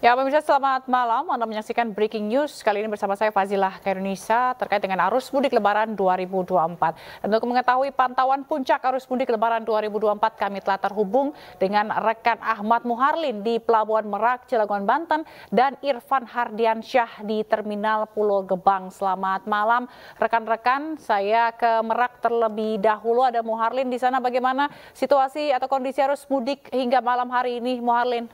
Ya, pemirsa selamat malam. Anda menyaksikan Breaking News. Kali ini bersama saya Fazilah Khairunisa terkait dengan arus mudik Lebaran 2024. Dan untuk mengetahui pantauan puncak arus mudik Lebaran 2024, kami telah terhubung dengan rekan Ahmad Muharlin di Pelabuhan Merak, Cilegon, Banten, dan Irfan Hardiansyah di Terminal Pulau Gebang. Selamat malam, rekan-rekan. Saya ke Merak terlebih dahulu. Ada Muharlin di sana. Bagaimana situasi atau kondisi arus mudik hingga malam hari ini, Muharlin?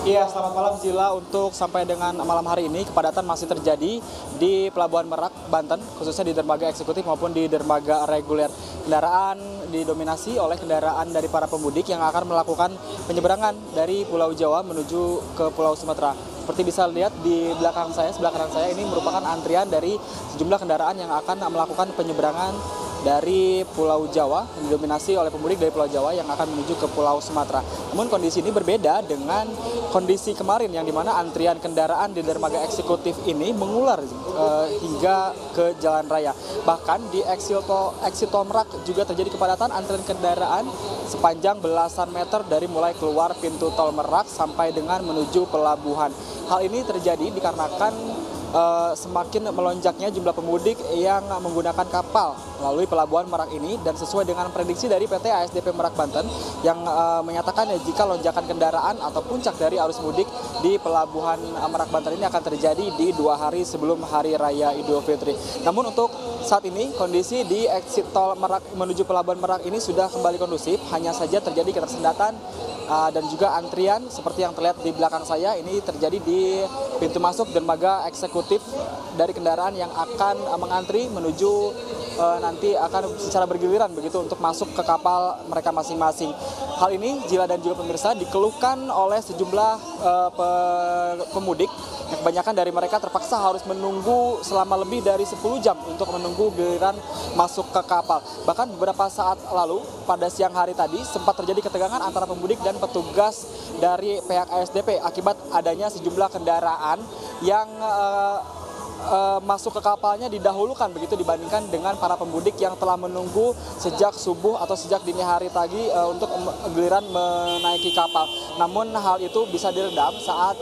Iya, selamat malam Zila. Untuk sampai dengan malam hari ini, kepadatan masih terjadi di Pelabuhan Merak, Banten, khususnya di dermaga eksekutif maupun di dermaga reguler. Kendaraan didominasi oleh kendaraan dari para pemudik yang akan melakukan penyeberangan dari Pulau Jawa menuju ke Pulau Sumatera. Seperti bisa lihat di belakang saya, sebelah kanan saya, ini merupakan antrian dari sejumlah kendaraan yang akan melakukan penyeberangan dari Pulau Jawa, didominasi oleh pemudik dari Pulau Jawa yang akan menuju ke Pulau Sumatera. Namun kondisi ini berbeda dengan kondisi kemarin yang dimana antrian kendaraan di dermaga eksekutif ini mengular hingga ke jalan raya. Bahkan di exit tol Merak juga terjadi kepadatan antrian kendaraan sepanjang belasan meter dari mulai keluar pintu tol Merak sampai dengan menuju pelabuhan. Hal ini terjadi dikarenakan semakin melonjaknya jumlah pemudik yang menggunakan kapal melalui Pelabuhan Merak ini, dan sesuai dengan prediksi dari PT ASDP Merak Banten yang menyatakan jika lonjakan kendaraan atau puncak dari arus mudik di Pelabuhan Merak Banten ini akan terjadi di 2 hari sebelum Hari Raya Idul Fitri. Namun untuk saat ini kondisi di exit tol Merak menuju Pelabuhan Merak ini sudah kembali kondusif, hanya saja terjadi ketersendatan dan juga antrian seperti yang terlihat di belakang saya. Ini terjadi di pintu masuk dermaga eksekutif dari kendaraan yang akan mengantri menuju nanti akan secara bergiliran begitu untuk masuk ke kapal mereka masing-masing. Hal ini Jila dan juga pemirsa dikeluhkan oleh sejumlah pemudik yang kebanyakan dari mereka terpaksa harus menunggu selama lebih dari 10 jam untuk menunggu giliran masuk ke kapal. Bahkan beberapa saat lalu pada siang hari tadi sempat terjadi ketegangan antara pemudik dan petugas dari pihak ASDP akibat adanya sejumlah kendaraan yang masuk ke kapalnya didahulukan begitu dibandingkan dengan para pemudik yang telah menunggu sejak subuh atau sejak dini hari tadi untuk giliran menaiki kapal. Namun hal itu bisa diredam saat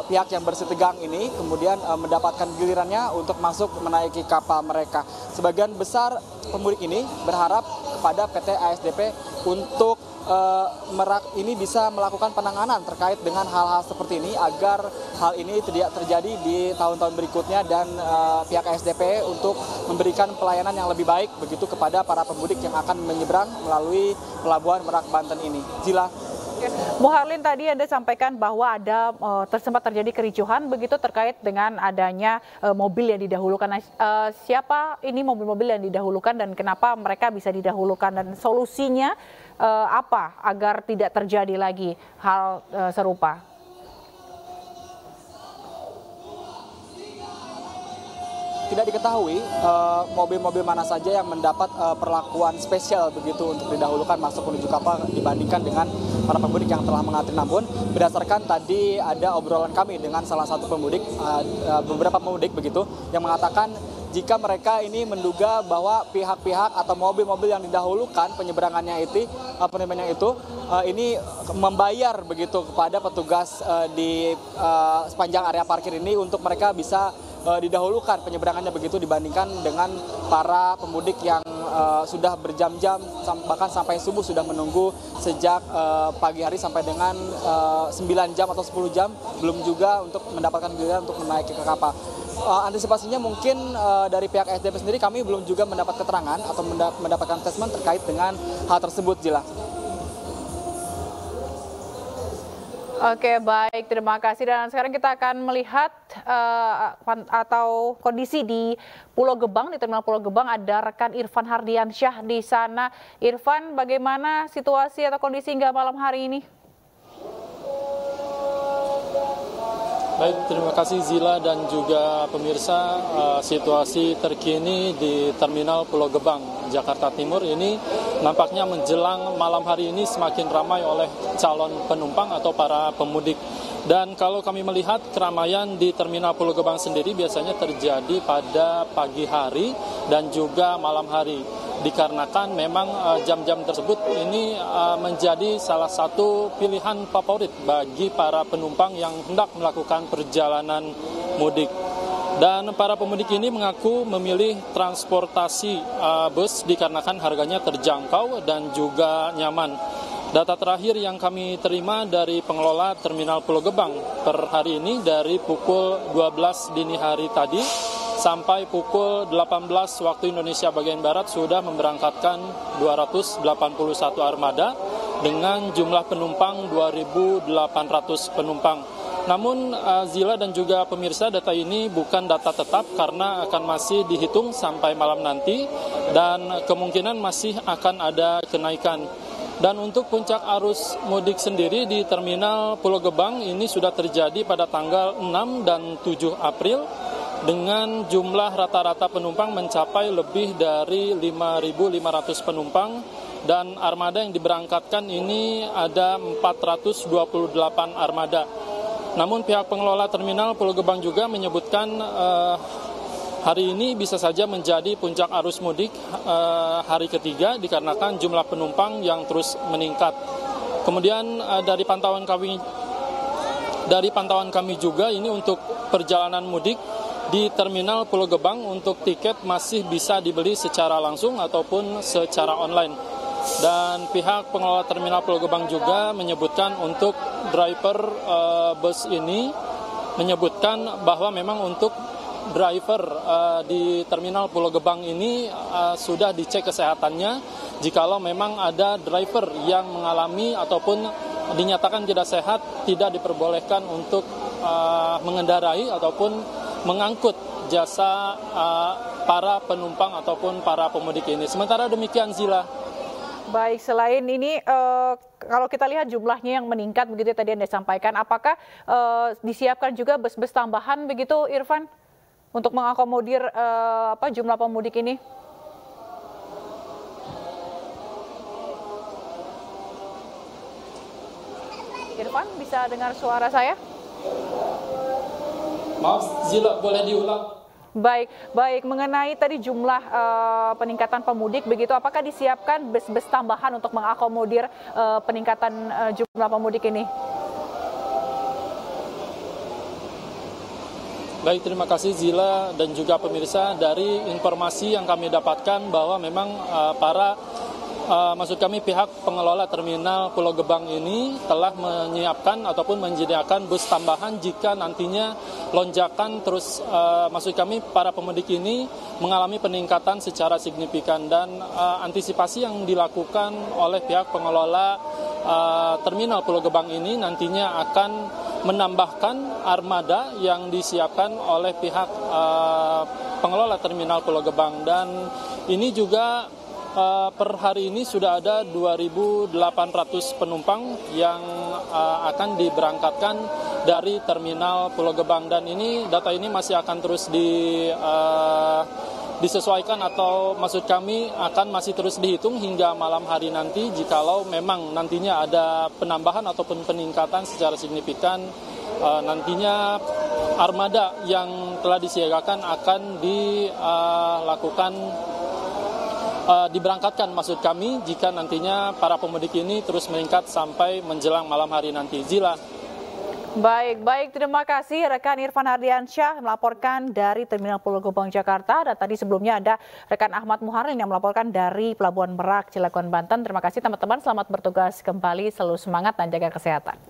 pihak yang bersitegang ini kemudian mendapatkan gilirannya untuk masuk menaiki kapal mereka. Sebagian besar pemudik ini berharap kepada PT ASDP untuk Merak ini bisa melakukan penanganan terkait dengan hal-hal seperti ini agar hal ini tidak terjadi di tahun-tahun berikutnya, dan pihak ASDP untuk memberikan pelayanan yang lebih baik begitu kepada para pemudik yang akan menyeberang melalui Pelabuhan Merak Banten ini. Zila. Muharlin, tadi Anda sampaikan bahwa ada sempat terjadi kericuhan begitu terkait dengan adanya mobil yang didahulukan. Siapa ini mobil-mobil yang didahulukan dan kenapa mereka bisa didahulukan, dan solusinya apa agar tidak terjadi lagi hal serupa? Tidak diketahui mobil-mobil mana saja yang mendapat perlakuan spesial begitu untuk didahulukan masuk menuju kapal dibandingkan dengan para pemudik yang telah mengantri. Namun berdasarkan tadi ada obrolan kami dengan salah satu pemudik, beberapa pemudik begitu, yang mengatakan jika mereka ini menduga bahwa pihak-pihak atau mobil-mobil yang didahulukan penyeberangannya itu ini membayar begitu kepada petugas di sepanjang area parkir ini untuk mereka bisa didahulukan penyeberangannya begitu dibandingkan dengan para pemudik yang sudah berjam-jam bahkan sampai subuh sudah menunggu sejak pagi hari sampai dengan 9 jam atau 10 jam belum juga untuk mendapatkan giliran untuk menaiki ke kapal. Antisipasinya mungkin dari pihak SDP sendiri kami belum juga mendapat keterangan atau mendapatkan statement terkait dengan hal tersebut, Jila. Oke, baik, terima kasih. Dan sekarang kita akan melihat atau kondisi di Pulau Gebang, di Terminal Pulau Gebang. Ada rekan Irfan Hardiansyah di sana. Irfan, bagaimana situasi atau kondisi hingga malam hari ini? Baik, terima kasih Zila dan juga pemirsa. Situasi terkini di Terminal Pulau Gebang, Jakarta Timur ini nampaknya menjelang malam hari ini semakin ramai oleh calon penumpang atau para pemudik. Dan kalau kami melihat keramaian di Terminal Pulau Gebang sendiri biasanya terjadi pada pagi hari dan juga malam hari. dikarenakan memang jam-jam tersebut ini menjadi salah satu pilihan favorit bagi para penumpang yang hendak melakukan perjalanan mudik. Dan para pemudik ini mengaku memilih transportasi bus dikarenakan harganya terjangkau dan juga nyaman. Data terakhir yang kami terima dari pengelola Terminal Pulau Gebang per hari ini dari pukul 12 dini hari tadi sampai pukul 18 waktu Indonesia bagian Barat sudah memberangkatkan 281 armada dengan jumlah penumpang 2.800 penumpang. Namun Zila dan juga pemirsa, data ini bukan data tetap karena akan masih dihitung sampai malam nanti dan kemungkinan masih akan ada kenaikan. Dan untuk puncak arus mudik sendiri di Terminal Pulau Gebang ini sudah terjadi pada tanggal 6 dan 7 April dengan jumlah rata-rata penumpang mencapai lebih dari 5.500 penumpang dan armada yang diberangkatkan ini ada 428 armada. Namun pihak pengelola Terminal Pulau Gebang juga menyebutkan hari ini bisa saja menjadi puncak arus mudik hari ketiga dikarenakan jumlah penumpang yang terus meningkat. Kemudian dari pantauan kami juga ini untuk perjalanan mudik di Terminal Pulau Gebang untuk tiket masih bisa dibeli secara langsung ataupun secara online. Dan pihak pengelola Terminal Pulau Gebang juga menyebutkan untuk driver bus ini menyebutkan bahwa memang untuk driver di Terminal Pulau Gebang ini sudah dicek kesehatannya. Jikalau memang ada driver yang mengalami ataupun dinyatakan tidak sehat, tidak diperbolehkan untuk mengendarai ataupun mengangkut jasa para penumpang ataupun para pemudik ini. Sementara demikian, Zila. Baik, selain ini kalau kita lihat jumlahnya yang meningkat begitu tadi Anda sampaikan, apakah disiapkan juga bus-bus tambahan begitu Irfan untuk mengakomodir jumlah pemudik ini? Irfan, bisa dengar suara saya? Maaf, Zila, boleh diulang? Baik. Mengenai tadi jumlah peningkatan pemudik, begitu, apakah disiapkan bus-bus tambahan untuk mengakomodir peningkatan jumlah pemudik ini? Baik, terima kasih Zila dan juga pemirsa. Dari informasi yang kami dapatkan bahwa memang maksud kami pihak pengelola Terminal Pulau Gebang ini telah menyiapkan ataupun menyediakan bus tambahan jika nantinya lonjakan terus maksud kami para pemudik ini mengalami peningkatan secara signifikan dan antisipasi yang dilakukan oleh pihak pengelola Terminal Pulau Gebang ini nantinya akan menambahkan armada yang disiapkan oleh pihak pengelola Terminal Pulau Gebang dan ini juga per hari ini sudah ada 2.800 penumpang yang akan diberangkatkan dari Terminal Pulau Gebang dan data ini masih akan terus disesuaikan atau maksud kami akan masih terus dihitung hingga malam hari nanti jikalau memang nantinya ada penambahan ataupun peningkatan secara signifikan nantinya armada yang telah disiagakan akan diberangkatkan maksud kami jika nantinya para pemudik ini terus meningkat sampai menjelang malam hari nanti. Zila. Baik, terima kasih rekan Irfan Ardiansyah melaporkan dari Terminal Pulau Gebang Jakarta dan tadi sebelumnya ada rekan Ahmad Muharrem yang melaporkan dari Pelabuhan Merak Cilegon Banten. Terima kasih teman-teman, selamat bertugas kembali, selalu semangat dan jaga kesehatan.